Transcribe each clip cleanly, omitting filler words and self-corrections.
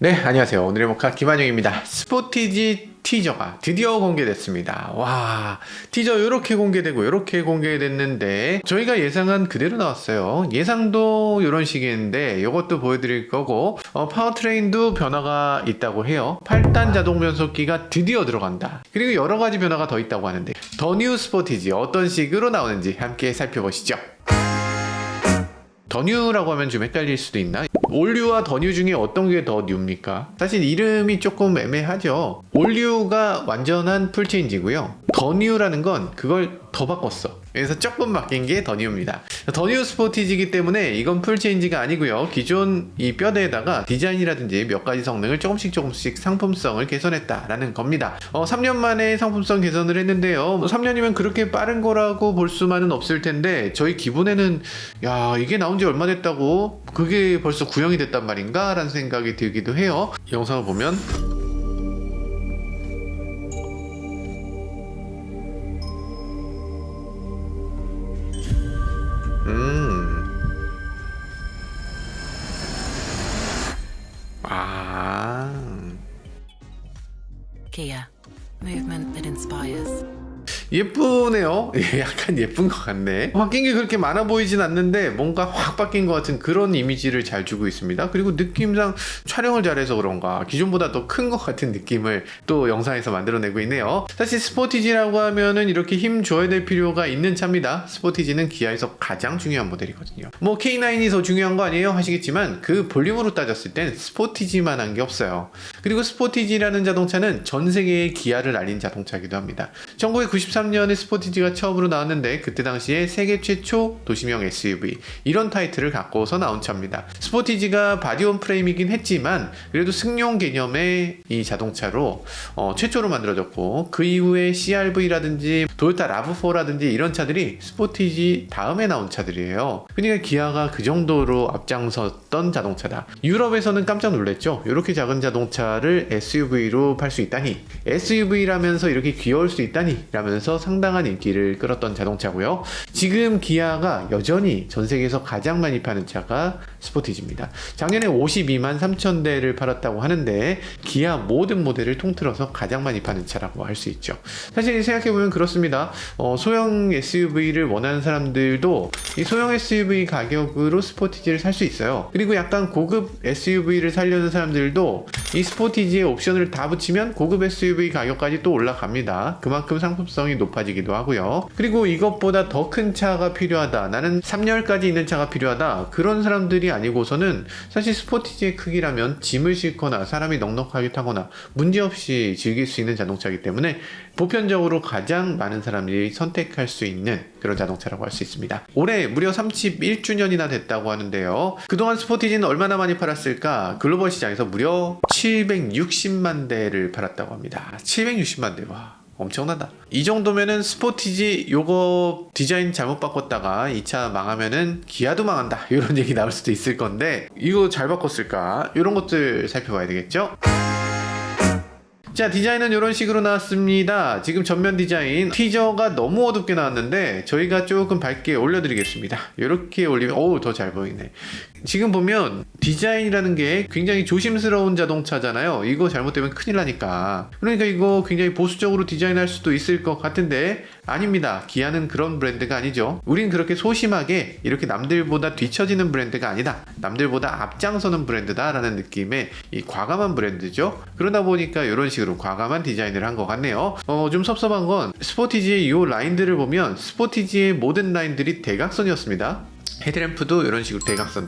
네, 안녕하세요. 오늘의 모카 김한영입니다. 스포티지 티저가 드디어 공개됐습니다. 와, 티저 이렇게 공개되고 이렇게 공개됐는데 저희가 예상한 그대로 나왔어요. 예상도 이런 식이었는데 이것도 보여드릴 거고, 파워트레인도 변화가 있다고 해요. 8단 자동 변속기가 드디어 들어간다. 그리고 여러 가지 변화가 더 있다고 하는데 더 뉴 스포티지 어떤 식으로 나오는지 함께 살펴보시죠. 더 뉴라고 하면 좀 헷갈릴 수도 있나? 올뉴와 더 뉴 중에 어떤 게 더 뉴입니까? 사실 이름이 조금 애매하죠. 올뉴가 완전한 풀체인지고요. 더 뉴라는 건 그걸 더 바꿨어. 그래서 조금 바뀐 게 더 뉴입니다. 더 뉴 스포티지이기 때문에 이건 풀체인지가 아니고요. 기존 이 뼈대에다가 디자인이라든지 몇 가지 성능을 조금씩 상품성을 개선했다라는 겁니다. 3년 만에 상품성 개선을 했는데요. 3년이면 그렇게 빠른 거라고 볼 수만은 없을 텐데 저희 기분에는 야, 이게 나온 지 얼마 됐다고 그게 벌써 구형이 됐단 말인가? 라는 생각이 들기도 해요. 영상을 보면 Kia, movement that inspires. 예쁘네요. 약간 예쁜 것 같네. 바뀐 게 그렇게 많아 보이진 않는데 뭔가 확 바뀐 것 같은 그런 이미지를 잘 주고 있습니다. 그리고 느낌상 촬영을 잘해서 그런가 기존보다 더 큰 것 같은 느낌을 또 영상에서 만들어내고 있네요. 사실 스포티지라고 하면은 이렇게 힘 줘야 될 필요가 있는 차입니다. 스포티지는 기아에서 가장 중요한 모델이거든요. 뭐 K9이 더 중요한 거 아니에요? 하시겠지만 그 볼륨으로 따졌을 땐 스포티지만 한 게 없어요. 그리고 스포티지라는 자동차는 전 세계에 기아를 알린 자동차이기도 합니다. 1993년에 스포티지가 처음으로 나왔는데 그때 당시에 세계 최초 도시명 SUV 이런 타이틀을 갖고서 나온 차입니다. 스포티지가 바디온 프레임이긴 했지만 그래도 승용 개념의 이 자동차로 최초로 만들어졌고 그 이후에 CR-V라든지 토요타 라브4라든지 이런 차들이 스포티지 다음에 나온 차들이에요. 그러니까 기아가 그 정도로 앞장섰던 자동차다. 유럽에서는 깜짝 놀랐죠. 이렇게 작은 자동차를 SUV로 팔 수 있다니, SUV라면서 이렇게 귀여울 수 있다니 라면서 상당한 인기를 끌었던 자동차고요. 지금 기아가 여전히 전 세계에서 가장 많이 파는 차가 스포티지입니다. 작년에 52만 3천 대를 팔았다고 하는데 기아 모든 모델을 통틀어서 가장 많이 파는 차라고 할 수 있죠. 사실 생각해보면 그렇습니다. 소형 SUV를 원하는 사람들도 이 소형 SUV 가격으로 스포티지를 살 수 있어요. 그리고 약간 고급 SUV를 사려는 사람들도 이 스포티지의 옵션을 다 붙이면 고급 SUV 가격까지 또 올라갑니다. 그만큼 상품성이 높아지기도 하고요. 그리고 이것보다 더 큰 차가 필요하다, 나는 3열까지 있는 차가 필요하다, 그런 사람들이 아니고서는 사실 스포티지의 크기라면 짐을 싣거나 사람이 넉넉하게 타거나 문제없이 즐길 수 있는 자동차이기 때문에 보편적으로 가장 많은 사람들이 선택할 수 있는 그런 자동차라고 할 수 있습니다. 올해 무려 31주년이나 됐다고 하는데요. 그동안 스포티지는 얼마나 많이 팔았을까? 글로벌 시장에서 무려 760만 대를 팔았다고 합니다. 760만 대. 와, 엄청나다. 이 정도면은 스포티지 요거 디자인 잘못 바꿨다가 이 차 망하면은 기아도 망한다, 이런 얘기 나올 수도 있을 건데 이거 잘 바꿨을까? 이런 것들 살펴봐야 되겠죠? 자, 디자인은 이런 식으로 나왔습니다. 지금 전면 디자인 티저가 너무 어둡게 나왔는데 저희가 조금 밝게 올려드리겠습니다. 이렇게 올리면 더 잘 보이네. 지금 보면 디자인이라는 게 굉장히 조심스러운 자동차잖아요. 이거 잘못되면 큰일 나니까. 그러니까 이거 굉장히 보수적으로 디자인할 수도 있을 것 같은데 아닙니다. 기아는 그런 브랜드가 아니죠. 우린 그렇게 소심하게 이렇게 남들보다 뒤처지는 브랜드가 아니다, 남들보다 앞장서는 브랜드다 라는 느낌의 이 과감한 브랜드죠. 그러다 보니까 이런 식으로 과감한 디자인을 한 것 같네요. 좀 섭섭한 건 스포티지의 이 라인들을 보면 스포티지의 모든 라인들이 대각선이었습니다. 헤드램프도 이런 식으로 대각선,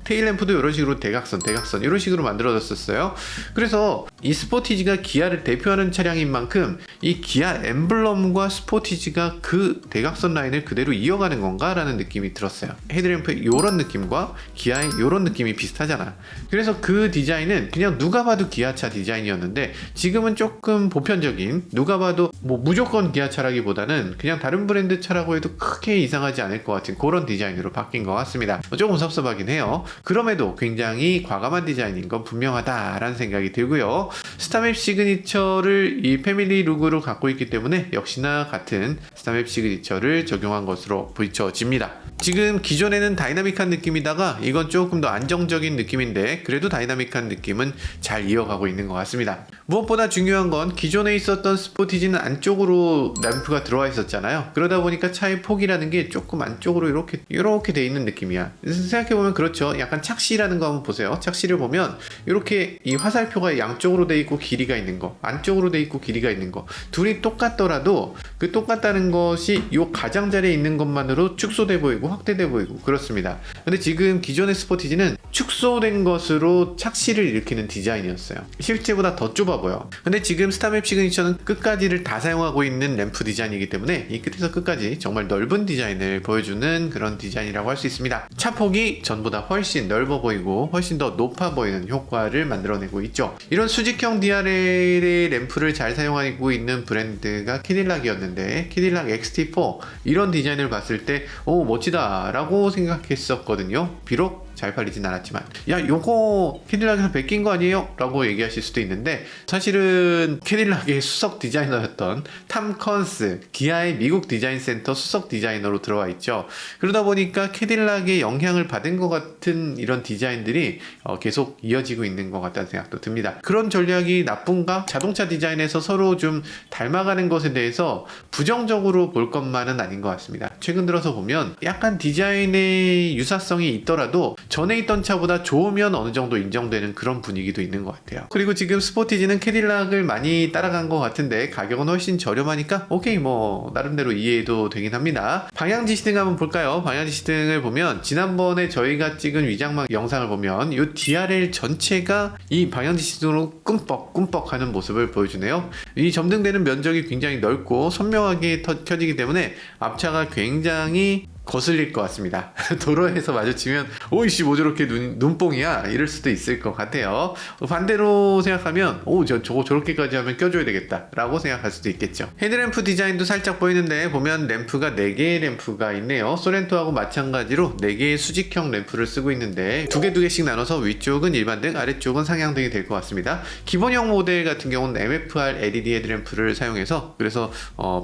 테일램프도 이런 식으로 대각선, 이런 식으로 만들어졌었어요. 그래서 이 스포티지가 기아를 대표하는 차량인 만큼 이 기아 엠블럼과 스포티지가 그 대각선 라인을 그대로 이어가는 건가 라는 느낌이 들었어요. 헤드램프 이런 느낌과 기아의 이런 느낌이 비슷하잖아. 그래서 그 디자인은 그냥 누가 봐도 기아차 디자인이었는데 지금은 조금 보편적인, 누가 봐도 뭐 무조건 기아차라기보다는 그냥 다른 브랜드 차라고 해도 크게 이상하지 않을 것 같은 그런 디자인으로 바뀐 것 같습니다. 조금 섭섭하긴 해요. 그럼에도 굉장히 과감한 디자인인 건 분명하다라는 생각이 들고요. 스타맵 시그니처를 이 패밀리 룩으로 갖고 있기 때문에 역시나 같은 스타맵 시그니처를 적용한 것으로 비춰집니다. 지금 기존에는 다이나믹한 느낌이다가 이건 조금 더 안정적인 느낌인데 그래도 다이나믹한 느낌은 잘 이어가고 있는 것 같습니다. 무엇보다 중요한 건 기존에 있었던 스포티지는 안쪽으로 램프가 들어와 있었잖아요. 그러다 보니까 차의 폭이라는 게 조금 안쪽으로 이렇게 돼 있는 느낌이야. 생각해보면 그렇죠. 약간 착시라는 거 한번 보세요. 착시를 보면 이렇게 이 화살표가 양쪽으로 돼 있고 길이가 있는 거, 안쪽으로 돼 있고 길이가 있는 거, 둘이 똑같더라도 그 똑같다는 것이 이 가장자리에 있는 것만으로 축소돼 보이고 확대돼 보이고 그렇습니다. 근데 지금 기존의 스포티지는 축소된 것으로 착시를 일으키는 디자인이었어요. 실제보다 더 좁아 보여. 근데 지금 스타맵 시그니처는 끝까지를 다 사용하고 있는 램프 디자인이기 때문에 이 끝에서 끝까지 정말 넓은 디자인을 보여주는 그런 디자인이라고 할 수 있습니다. 차폭이 전보다 훨씬 넓어 보이고 훨씬 더 높아 보이는 효과를 만들어내고 있죠. 이런 수직형 DRL의 램프를 잘 사용하고 있는 브랜드가 캐딜락이었는데 캐딜락 XT4 이런 디자인을 봤을 때 오 멋지다 라고 생각했었거든요. 비록 잘 팔리진 않았지만 야 요거 캐딜락에서 베낀 거 아니에요? 라고 얘기하실 수도 있는데 사실은 캐딜락의 수석 디자이너였던 탐 컨스, 기아의 미국 디자인 센터 수석 디자이너로 들어와 있죠. 그러다 보니까 캐딜락의 영향을 받은 것 같은 이런 디자인들이 계속 이어지고 있는 것 같다는 생각도 듭니다. 그런 전략이 나쁜가? 자동차 디자인에서 서로 좀 닮아가는 것에 대해서 부정적으로 볼 것만은 아닌 것 같습니다. 최근 들어서 보면 약간 디자인의 유사성이 있더라도 전에 있던 차보다 좋으면 어느 정도 인정되는 그런 분위기도 있는 것 같아요. 그리고 지금 스포티지는 캐딜락을 많이 따라간 것 같은데 가격은 훨씬 저렴하니까 오케이 뭐 나름대로 이해도 되긴 합니다. 방향지 시등 한번 볼까요? 방향지 시등을 보면 지난번에 저희가 찍은 위장막 영상을 보면 이 DRL 전체가 이 방향지 시등으로 꿈뻑꿈뻑 하는 모습을 보여주네요. 이 점등되는 면적이 굉장히 넓고 선명하게 켜지기 때문에 앞차가 굉장히 거슬릴 것 같습니다. 도로에서 마주치면 오이씨 뭐 저렇게 눈뽕이야 이럴 수도 있을 것 같아요. 반대로 생각하면 오 저거 저렇게까지 하면 껴줘야 되겠다 라고 생각할 수도 있겠죠. 헤드램프 디자인도 살짝 보이는데 보면 램프가 4개의 램프가 있네요. 소렌토하고 마찬가지로 4개의 수직형 램프를 쓰고 있는데 두 개씩 나눠서 위쪽은 일반등 아래쪽은 상향등이 될 것 같습니다. 기본형 모델 같은 경우는 MFR LED 헤드램프를 사용해서 그래서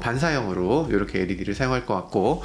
반사형으로 이렇게 LED를 사용할 것 같고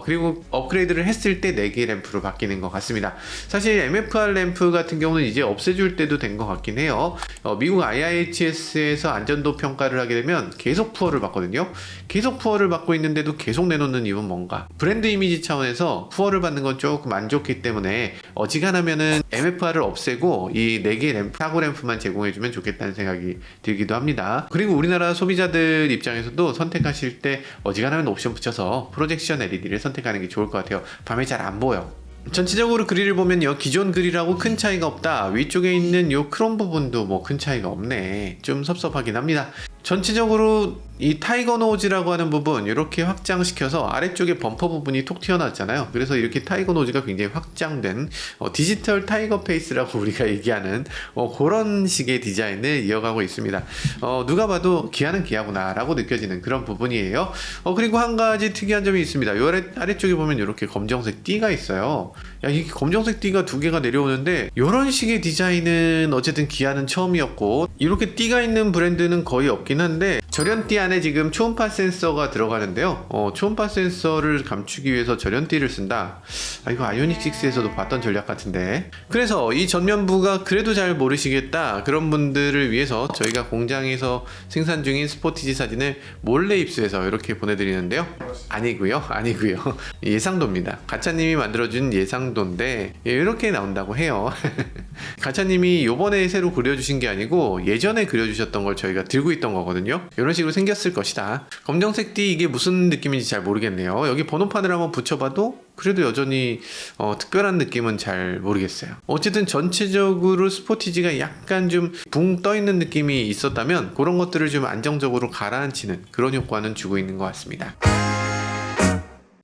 그리고 업그레이드를 했을 때 4개 램프로 바뀌는 것 같습니다. 사실 MFR 램프 같은 경우는 이제 없애줄 때도 된 것 같긴 해요. 미국 IIHS에서 안전도 평가를 하게 되면 계속 푸어를 받거든요. 계속 푸어를 받고 있는데도 계속 내놓는 이유는 뭔가? 브랜드 이미지 차원에서 푸어를 받는 건 조금 안 좋기 때문에 어지간하면은 MFR을 없애고 이 4개 램프, 사고 램프만 제공해주면 좋겠다는 생각이 들기도 합니다. 그리고 우리나라 소비자들 입장에서도 선택하실 때 어지간하면 옵션 붙여서 프로젝션 LED를 선택하는 게 좋을 것 같아요. 밤에 잘 안 보여. 전체적으로 그릴을 보면요 기존 그릴하고 큰 차이가 없다. 위쪽에 있는 요 크롬 부분도 뭐 큰 차이가 없네. 좀 섭섭하긴 합니다. 전체적으로 이 타이거 노즈라고 하는 부분 이렇게 확장시켜서 아래쪽에 범퍼 부분이 톡 튀어나왔잖아요. 그래서 이렇게 타이거 노즈가 굉장히 확장된 디지털 타이거 페이스라고 우리가 얘기하는 그런 식의 디자인을 이어가고 있습니다. 누가 봐도 기아는 기아구나 라고 느껴지는 그런 부분이에요. 그리고 한 가지 특이한 점이 있습니다. 요 아래쪽에 보면 이렇게 검정색 띠가 있어요. 야, 이 검정색 띠가 2개가 내려오는데 이런 식의 디자인은 어쨌든 기아는 처음이었고 이렇게 띠가 있는 브랜드는 거의 없긴 한데 절연띠 안에 지금 초음파 센서가 들어가는데요. 초음파 센서를 감추기 위해서 절연띠를 쓴다. 이거 아이오닉 6에서도 봤던 전략 같은데. 그래서 이 전면부가 그래도 잘 모르시겠다 그런 분들을 위해서 저희가 공장에서 생산 중인 스포티지 사진을 몰래 입수해서 이렇게 보내드리는데요. 아니고요. 예상도입니다. 가차님이 만들어준 예상도인데 이렇게 나온다고 해요. 가차님이 요번에 새로 그려주신 게 아니고 예전에 그려주셨던 걸 저희가 들고 있던 거거든요. 이런 식으로 생겼을 것이다. 검정색 띠 이게 무슨 느낌인지 잘 모르겠네요. 여기 번호판을 한번 붙여봐도 그래도 여전히 특별한 느낌은 잘 모르겠어요. 어쨌든 전체적으로 스포티지가 약간 좀 붕 떠있는 느낌이 있었다면 그런 것들을 좀 안정적으로 가라앉히는 그런 효과는 주고 있는 것 같습니다.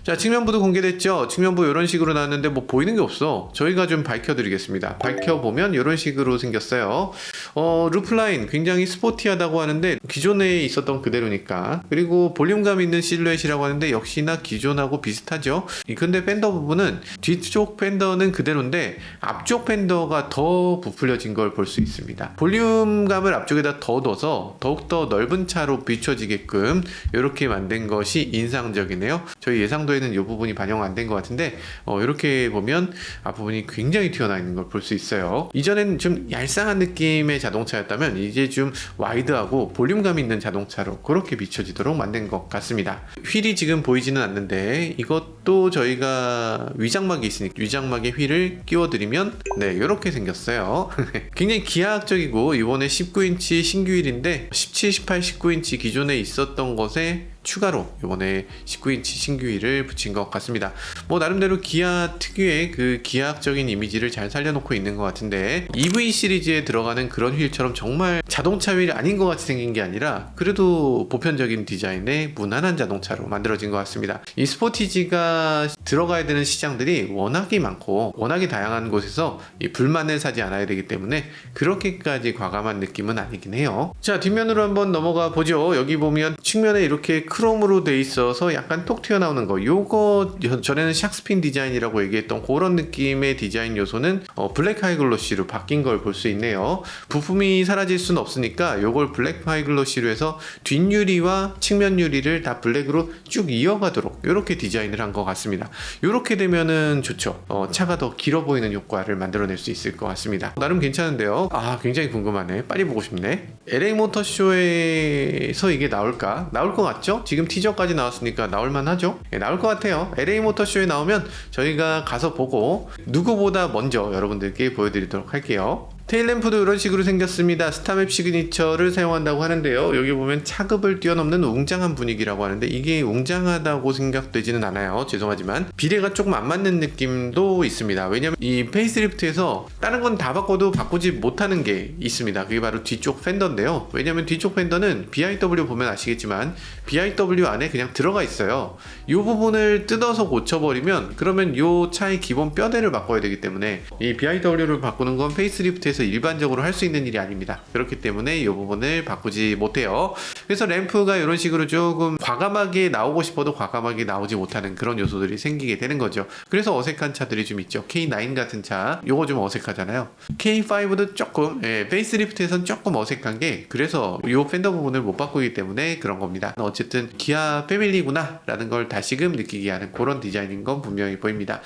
자, 측면부도 공개됐죠. 측면부 이런 식으로 나왔는데 뭐 보이는 게 없어. 저희가 좀 밝혀드리겠습니다. 밝혀보면 이런 식으로 생겼어요. 루프라인 굉장히 스포티하다고 하는데 기존에 있었던 그대로니까. 그리고 볼륨감 있는 실루엣이라고 하는데 역시나 기존하고 비슷하죠. 근데 팬더 부분은 뒤쪽 팬더는 그대로인데 앞쪽 팬더가 더 부풀려진 걸 볼 수 있습니다. 볼륨감을 앞쪽에다 더 넣어서 더욱더 넓은 차로 비춰지게끔 이렇게 만든 것이 인상적이네요. 저희 예상도에는 이 부분이 반영 안 된 것 같은데 이렇게 보면 앞부분이 굉장히 튀어나와 있는 걸 볼 수 있어요. 이전에는 좀 얄쌍한 느낌의 자동차였다면 이제 좀 와이드하고 볼륨감 있는 자동차로 그렇게 비춰지도록 만든 것 같습니다. 휠이 지금 보이지는 않는데 이것도 저희가 위장막이 있으니까 위장막에 휠을 끼워드리면 네 이렇게 생겼어요. 굉장히 기하학적이고 이번에 19인치 신규 휠인데 17, 18, 19인치 기존에 있었던 것에 추가로 이번에 19인치 신규 휠을 붙인 것 같습니다. 뭐 나름대로 기아 특유의 그 기하학적인 이미지를 잘 살려놓고 있는 것 같은데 EV 시리즈에 들어가는 그런 휠처럼 정말 자동차 휠이 아닌 것 같이 생긴 게 아니라 그래도 보편적인 디자인의 무난한 자동차로 만들어진 것 같습니다. 이 스포티지가 들어가야 되는 시장들이 워낙에 많고 워낙에 다양한 곳에서 이 불만을 사지 않아야 되기 때문에 그렇게까지 과감한 느낌은 아니긴 해요. 자, 뒷면으로 한번 넘어가 보죠. 여기 보면 측면에 이렇게 크롬으로 돼 있어서 약간 톡 튀어나오는 거, 요거 전에는 샥스핀 디자인이라고 얘기했던 그런 느낌의 디자인 요소는 블랙 하이글로시로 바뀐 걸 볼 수 있네요. 부품이 사라질 수는 없으니까 요걸 블랙 하이글로시로 해서 뒷유리와 측면 유리를 다 블랙으로 쭉 이어가도록 이렇게 디자인을 한 것 같습니다. 이렇게 되면은 좋죠. 차가 더 길어 보이는 효과를 만들어낼 수 있을 것 같습니다. 나름 괜찮은데요. 굉장히 궁금하네. 빨리 보고 싶네. LA 모터쇼에서 이게 나올까? 나올 것 같죠? 지금 티저까지 나왔으니까 나올만 하죠? 예, 나올 것 같아요. LA 모터쇼에 나오면 저희가 가서 보고 누구보다 먼저 여러분들께 보여드리도록 할게요. 테일램프도 이런 식으로 생겼습니다. 스타맵 시그니처를 사용한다고 하는데요. 여기 보면 차급을 뛰어넘는 웅장한 분위기라고 하는데 이게 웅장하다고 생각되지는 않아요. 죄송하지만 비례가 조금 안 맞는 느낌도 있습니다. 왜냐면 이 페이스리프트에서 다른 건 다 바꿔도 바꾸지 못하는 게 있습니다. 그게 바로 뒤쪽 팬더인데요. 왜냐면 뒤쪽 팬더는 BIW 보면 아시겠지만 BIW 안에 그냥 들어가 있어요. 이 부분을 뜯어서 고쳐버리면 그러면 이 차의 기본 뼈대를 바꿔야 되기 때문에 이 BIW를 바꾸는 건 페이스리프트에서 일반적으로 할 수 있는 일이 아닙니다. 그렇기 때문에 이 부분을 바꾸지 못해요. 그래서 램프가 이런 식으로 조금 과감하게 나오고 싶어도 과감하게 나오지 못하는 그런 요소들이 생기게 되는 거죠. 그래서 어색한 차들이 좀 있죠. K9 같은 차, 요거 좀 어색하잖아요. K5도 조금 페이스리프트에선 조금 어색한 게 그래서 이 팬더 부분을 못 바꾸기 때문에 그런 겁니다. 어쨌든 기아 패밀리구나 라는 걸 다시금 느끼게 하는 그런 디자인인 건 분명히 보입니다.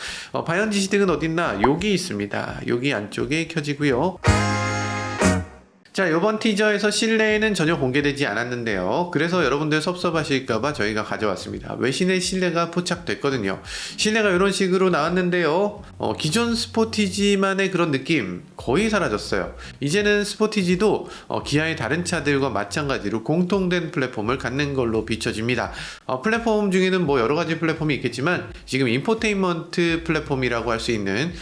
반연 지시등은 어딨나? 여기 있습니다. 여기 안쪽에 켜지고요. 자, 이번 티저에서 실내에는 전혀 공개되지 않았는데요. 그래서 여러분들 섭섭하실까봐 저희가 가져왔습니다. 외신의 실내가 포착됐거든요. 실내가 이런 식으로 나왔는데요. 기존 스포티지만의 그런 느낌 거의 사라졌어요. 이제는 스포티지도 기아의 다른 차들과 마찬가지로 공통된 플랫폼을 갖는 걸로 비춰집니다. 플랫폼 중에는 뭐 여러 가지 플랫폼이 있겠지만 지금 인포테인먼트 플랫폼이라고 할 수 있는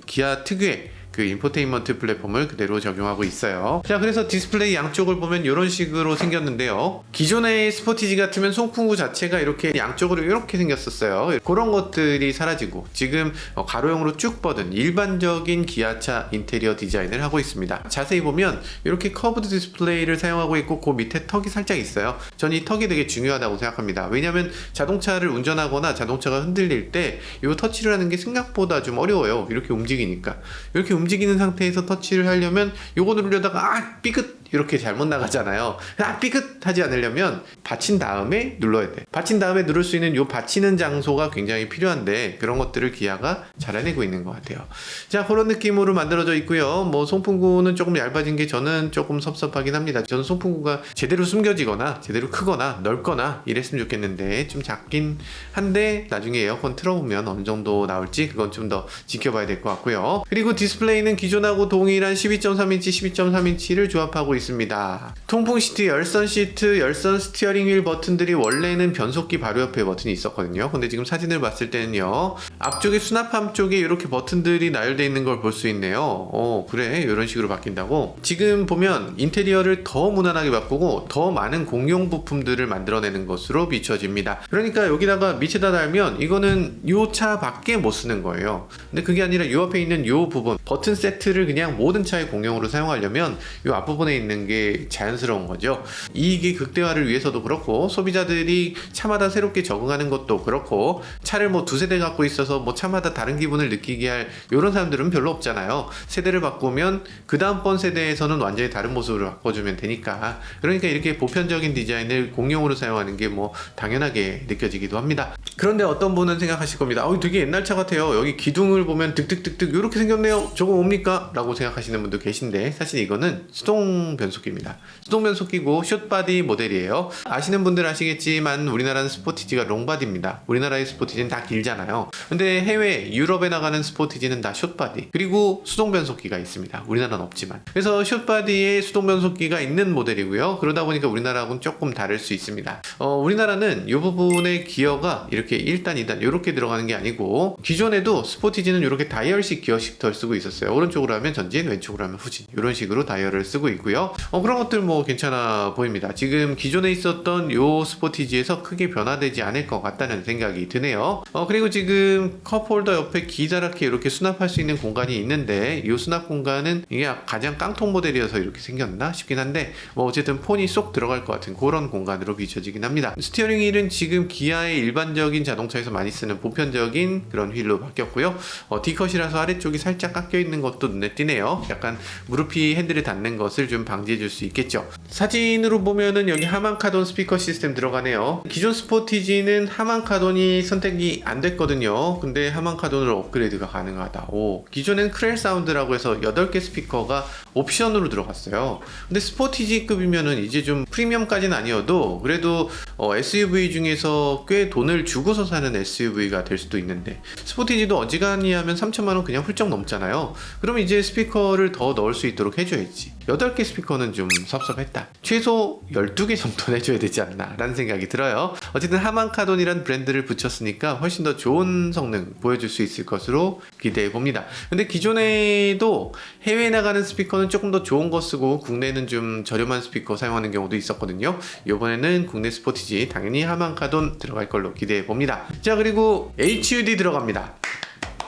기아 특유의 그 인포테인먼트 플랫폼을 그대로 적용하고 있어요. 자, 그래서 디스플레이 양쪽을 보면 이런 식으로 생겼는데요. 기존의 스포티지 같으면 송풍구 자체가 이렇게 양쪽으로 이렇게 생겼었어요. 그런 것들이 사라지고 지금 가로형으로 쭉 뻗은 일반적인 기아차 인테리어 디자인을 하고 있습니다. 자세히 보면 이렇게 커브드 디스플레이를 사용하고 있고 그 밑에 턱이 살짝 있어요. 전 이 턱이 되게 중요하다고 생각합니다. 왜냐면 자동차를 운전하거나 자동차가 흔들릴 때 이 터치를 하는 게 생각보다 좀 어려워요. 이렇게 움직이니까. 이렇게 움직이는 상태에서 터치를 하려면 요거 누르려다가 삐끗 이렇게 잘못 나가잖아요. 삐끗 하지 않으려면 받친 다음에 눌러야 돼. 받친 다음에 누를 수 있는 요 받치는 장소가 굉장히 필요한데 그런 것들을 기아가 잘 해내고 있는 것 같아요. 자, 그런 느낌으로 만들어져 있고요. 뭐 송풍구는 조금 얇아진 게 저는 조금 섭섭하긴 합니다. 저는 송풍구가 제대로 숨겨지거나 제대로 크거나 넓거나 이랬으면 좋겠는데 좀 작긴 한데 나중에 에어컨 틀어보면 어느 정도 나올지 그건 좀 더 지켜봐야 될 것 같고요. 그리고 디스플레이는 기존하고 동일한 12.3인치, 12.3인치를 조합하고 있습니다. 통풍 시트, 열선 시트, 열선 스티어링 휠 버튼들이 원래는 변속기 바로 옆에 버튼이 있었거든요. 근데 지금 사진을 봤을 때는요, 앞쪽에 수납함 쪽에 이렇게 버튼들이 나열되어 있는 걸 볼 수 있네요. 그래, 이런 식으로 바뀐다고. 지금 보면 인테리어를 더 무난하게 바꾸고 더 많은 공용 부품들을 만들어내는 것으로 비춰집니다. 그러니까 여기다가 밑에다 달면 이거는 이 차 밖에 못 쓰는 거예요. 근데 그게 아니라 이 앞에 있는 이 부분 버튼 세트를 그냥 모든 차의 공용으로 사용하려면 이 앞부분에 있는 게 자연스러운 거죠. 이익의 극대화를 위해서도 그렇고, 소비자들이 차마다 새롭게 적응하는 것도 그렇고, 차를 뭐 두세 대 갖고 있어서 뭐 차마다 다른 기분을 느끼게 할 이런 사람들은 별로 없잖아요. 세대를 바꾸면 그 다음번 세대에서는 완전히 다른 모습으로 바꿔주면 되니까. 그러니까 이렇게 보편적인 디자인을 공용으로 사용하는 게 뭐 당연하게 느껴지기도 합니다. 그런데 어떤 분은 생각하실 겁니다. 되게 옛날 차 같아요. 여기 기둥을 보면 득득득득 이렇게 생겼네요. 저거 뭡니까? 라고 생각하시는 분도 계신데, 사실 이거는 수동 변속기입니다. 수동 변속기고 숏바디 모델이에요. 아시는 분들 아시겠지만 우리나라는 스포티지가 롱바디입니다. 우리나라의 스포티지는 다 길잖아요. 근데 해외 유럽에 나가는 스포티지는 다 숏바디, 그리고 수동 변속기가 있습니다. 우리나라는 없지만. 그래서 숏바디에 수동 변속기가 있는 모델이고요. 그러다 보니까 우리나라하고는 조금 다를 수 있습니다. 우리나라는 이 부분의 기어가 이렇게 1단, 2단 이렇게 들어가는 게 아니고, 기존에도 스포티지는 이렇게 다이얼식 기어 시프터를 쓰고 있었어요. 오른쪽으로 하면 전진, 왼쪽으로 하면 후진, 이런 식으로 다이얼을 쓰고 있고요. 그런 것들 뭐 괜찮아 보입니다. 지금 기존에 있었던 요 스포티지에서 크게 변화되지 않을 것 같다는 생각이 드네요. 그리고 지금 컵홀더 옆에 기다랗게 이렇게 수납할 수 있는 공간이 있는데, 이 수납 공간은 이게 가장 깡통 모델이어서 이렇게 생겼나 싶긴 한데, 뭐 어쨌든 폰이 쏙 들어갈 것 같은 그런 공간으로 비춰지긴 합니다. 스티어링 휠은 지금 기아의 일반적인 자동차에서 많이 쓰는 보편적인 그런 휠로 바뀌었고요. D컷이라서 아래쪽이 살짝 깎여 있는 것도 눈에 띄네요. 약간 무릎이 핸들에 닿는 것을 좀 방지해 줄 수 있겠죠. 사진으로 보면은 여기 하만카돈 스피커 시스템 들어가네요. 기존 스포티지는 하만카돈이 선택이 안 됐거든요. 근데 하만카돈으로 업그레이드가 가능하다. 기존엔 크렐 사운드라고 해서 8개 스피커가 옵션으로 들어갔어요. 근데 스포티지급이면은 이제 좀 프리미엄까지는 아니어도 그래도 SUV 중에서 꽤 돈을 주고서 사는 SUV가 될 수도 있는데, 스포티지도 어지간히 하면 3천만원 그냥 훌쩍 넘잖아요. 그럼 이제 스피커를 더 넣을 수 있도록 해줘야지. 8개 스피커는 좀 섭섭했다. 최소 12개 정도는 해줘야 되지 않나 라는 생각이 들어요. 어쨌든 하만카돈이란 브랜드를 붙였으니까 훨씬 더 좋은 성능 보여줄 수 있을 것으로 기대해 봅니다. 근데 기존에도 해외에 나가는 스피커는 조금 더 좋은 거 쓰고 국내는 좀 저렴한 스피커 사용하는 경우도 있었거든요. 이번에는 국내 스포티지 당연히 하만카돈 들어갈 걸로 기대해 봅니다. 자, 그리고 HUD 들어갑니다.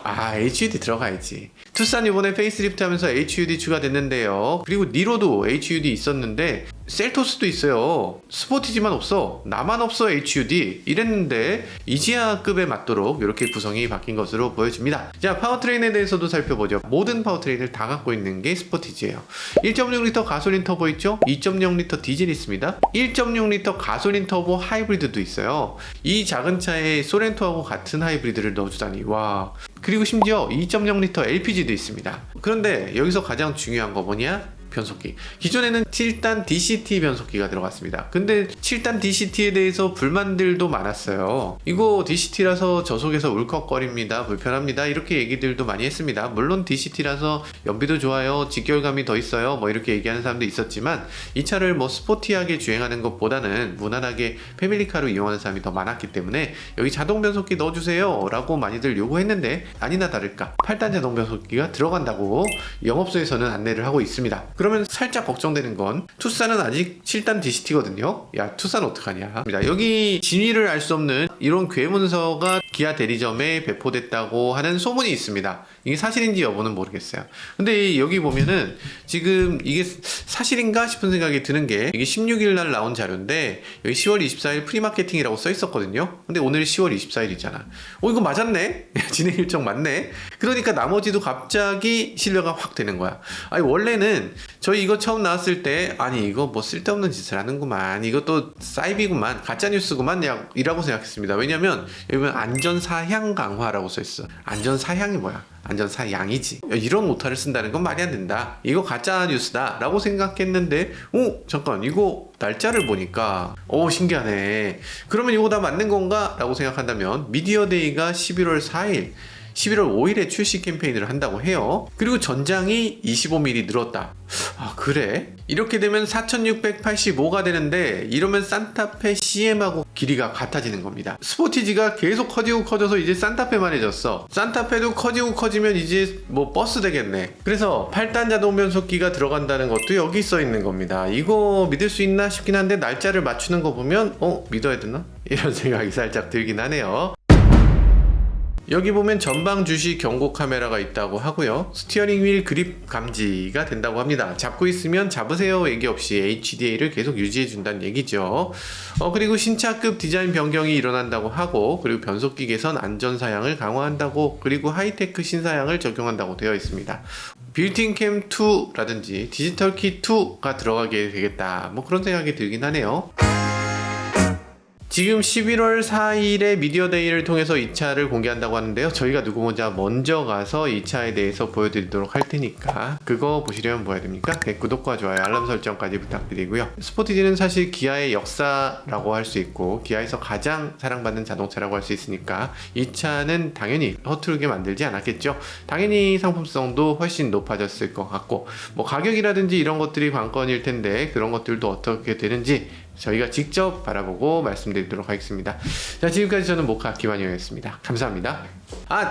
HUD 들어가야지. 투싼 이번에 페이스리프트 하면서 HUD 추가됐는데요. 그리고 니로도 HUD 있었는데 셀토스도 있어요. 스포티지만 없어. 나만 없어 HUD 이랬는데 이지아급에 맞도록 이렇게 구성이 바뀐 것으로 보여집니다. 자, 파워트레인에 대해서도 살펴보죠. 모든 파워트레인을 다 갖고 있는 게 스포티지예요. 1.6L 가솔린 터보 있죠? 2.0L 디젤 있습니다. 1.6L 가솔린 터보 하이브리드도 있어요. 이 작은 차에 소렌토하고 같은 하이브리드를 넣어주다니, 와. 그리고 심지어 2.0L LPG도 있습니다. 그런데 여기서 가장 중요한 거 뭐냐? 변속기. 기존에는 7단 DCT 변속기가 들어갔습니다. 근데 7단 DCT에 대해서 불만들도 많았어요. 이거 DCT라서 저속에서 울컥거립니다. 불편합니다. 이렇게 얘기들도 많이 했습니다. 물론 DCT라서 연비도 좋아요. 직결감이 더 있어요. 뭐 이렇게 얘기하는 사람도 있었지만, 이 차를 뭐 스포티하게 주행하는 것보다는 무난하게 패밀리카로 이용하는 사람이 더 많았기 때문에 여기 자동 변속기 넣어주세요 라고 많이들 요구했는데, 아니나 다를까 8단 자동 변속기가 들어간다고 영업소에서는 안내를 하고 있습니다. 그러면 살짝 걱정되는 건, 투싼은 아직 7단 DCT거든요. 야, 투싼 어떡하냐. 여기 진위를 알 수 없는 이런 괴문서가 기아 대리점에 배포됐다고 하는 소문이 있습니다. 이게 사실인지 여부는 모르겠어요. 근데 여기 보면은 지금 이게 사실인가 싶은 생각이 드는 게, 이게 16일 날 나온 자료인데 여기 10월 24일 프리마케팅이라고 써 있었거든요. 근데 오늘 10월 24일이잖아. 이거 맞았네? 진행 일정 맞네? 그러니까 나머지도 갑자기 신뢰가 확 되는 거야. 아니, 원래는 저희 이거 처음 나왔을 때, 아니 이거 뭐 쓸데없는 짓을 하는구만, 이것도 사이비구만, 가짜뉴스구만 이라고 생각했습니다. 왜냐면 여기 보면 안전사양 강화라고 써있어. 안전사양이 뭐야? 안전사양이지. 이런 오타를 쓴다는 건 말이 안 된다, 이거 가짜뉴스다 라고 생각했는데, 잠깐, 이거 날짜를 보니까 신기하네. 그러면 이거 다 맞는 건가? 라고 생각한다면, 미디어데이가 11월 4일 11월 5일에 출시 캠페인을 한다고 해요. 그리고 전장이 25mm 늘었다. 아, 그래? 이렇게 되면 4685가 되는데 이러면 산타페 CM하고 길이가 같아지는 겁니다. 스포티지가 계속 커지고 커져서 이제 산타페만 해졌어. 산타페도 커지고 커지면 이제 뭐 버스 되겠네. 그래서 8단 자동 변속기가 들어간다는 것도 여기 써 있는 겁니다. 이거 믿을 수 있나 싶긴 한데 날짜를 맞추는 거 보면 믿어야 되나? 이런 생각이 살짝 들긴 하네요. 여기 보면 전방 주시 경고 카메라가 있다고 하고요. 스티어링 휠 그립 감지가 된다고 합니다. 잡고 있으면 잡으세요 얘기 없이 HDA를 계속 유지해 준다는 얘기죠. 그리고 신차급 디자인 변경이 일어난다고 하고, 그리고 변속기 개선 안전 사양을 강화한다고, 그리고 하이테크 신사양을 적용한다고 되어 있습니다. 빌트인 캠 2라든지 디지털 키 2가 들어가게 되겠다, 뭐 그런 생각이 들긴 하네요. 지금 11월 4일에 미디어데이를 통해서 이 차를 공개한다고 하는데요. 저희가 누구보다 먼저 가서 이 차에 대해서 보여드리도록 할 테니까 그거 보시려면 뭐 해야 됩니까? 네, 구독과 좋아요, 알람 설정까지 부탁드리고요. 스포티지는 사실 기아의 역사라고 할 수 있고 기아에서 가장 사랑받는 자동차라고 할 수 있으니까 이 차는 당연히 허투루게 만들지 않았겠죠. 당연히 상품성도 훨씬 높아졌을 것 같고, 뭐 가격이라든지 이런 것들이 관건일 텐데 그런 것들도 어떻게 되는지 저희가 직접 바라보고 말씀드리도록 하겠습니다. 자, 지금까지 저는 모카 김한영이었습니다. 감사합니다.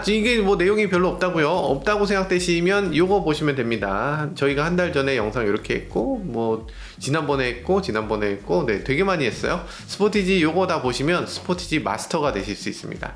이게 뭐 내용이 별로 없다고요? 없다고 생각되시면 요거 보시면 됩니다. 저희가 한 달 전에 영상 이렇게 했고, 뭐 지난번에 했고 네, 되게 많이 했어요. 스포티지 요거 다 보시면 스포티지 마스터가 되실 수 있습니다.